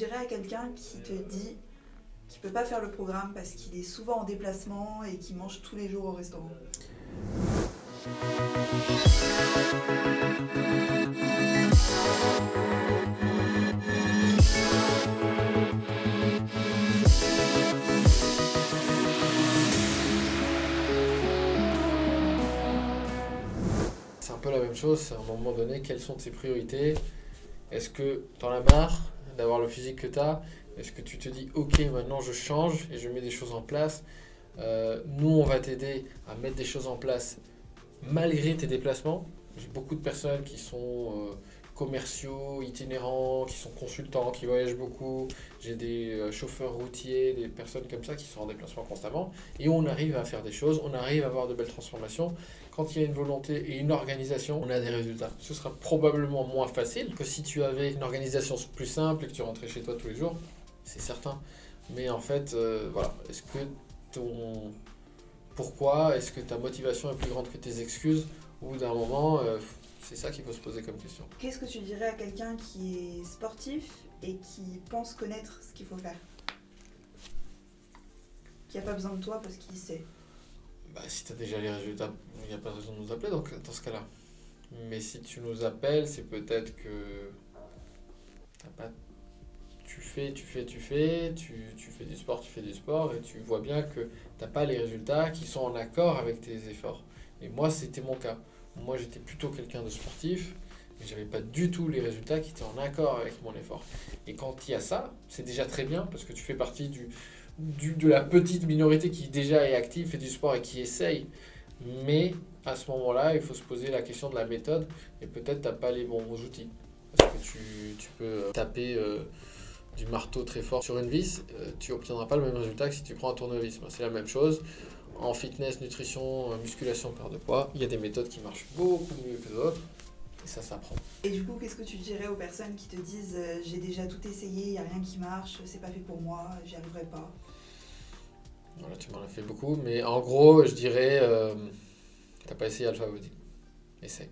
dirais à quelqu'un qui te dit qu'il ne peut pas faire le programme parce qu'il est souvent en déplacement et qu'il mange tous les jours au restaurant? C'est un peu la même chose, c'est à un moment donné, quelles sont tes priorités? Est-ce que tu en as marre d'avoir le physique que tu as? Est-ce que tu te dis, ok, maintenant je change et je mets des choses en place? Nous, on va t'aider à mettre des choses en place malgré tes déplacements. J'ai beaucoup de personnes qui sont commerciaux, itinérants, qui sont consultants, qui voyagent beaucoup. J'ai des chauffeurs routiers, des personnes comme ça qui sont en déplacement constamment. Et on arrive à faire des choses, on arrive à avoir de belles transformations. Quand il y a une volonté et une organisation, on a des résultats. Ce sera probablement moins facile que si tu avais une organisation plus simple et que tu rentrais chez toi tous les jours. C'est certain. Mais en fait, voilà. Est-ce que ton pourquoi? Est-ce que ta motivation est plus grande que tes excuses? Au bout d'un moment, c'est ça qu'il faut se poser comme question. Qu'est-ce que tu dirais à quelqu'un qui est sportif et qui pense connaître ce qu'il faut faire? Qui n'a pas besoin de toi parce qu'il sait. Bah, si tu as déjà les résultats, il n'y a pas de raison de nous appeler donc, dans ce cas-là. Mais si tu nous appelles, c'est peut-être que t'as pas... tu fais du sport et tu vois bien que tu n'as pas les résultats qui sont en accord avec tes efforts. Et moi, c'était mon cas. Moi, j'étais plutôt quelqu'un de sportif, mais j'avais pas du tout les résultats qui étaient en accord avec mon effort. Et quand il y a ça, c'est déjà très bien parce que tu fais partie de la petite minorité qui déjà est active, fait du sport et qui essaye. Mais à ce moment-là, il faut se poser la question de la méthode et peut-être tu n'as pas les bons outils. Parce que tu peux taper du marteau très fort sur une vis, tu n'obtiendras pas le même résultat que si tu prends un tournevis. C'est la même chose. En fitness, nutrition, musculation, perte de poids, il y a des méthodes qui marchent beaucoup mieux que d'autres. Et ça s'apprend. Et du coup, qu'est-ce que tu dirais aux personnes qui te disent j'ai déjà tout essayé, il n'y a rien qui marche, c'est pas fait pour moi, j'y arriverai pas? Voilà, tu m'en as fait beaucoup, mais en gros, je dirais t'as pas essayé Alpha Body. Essaye.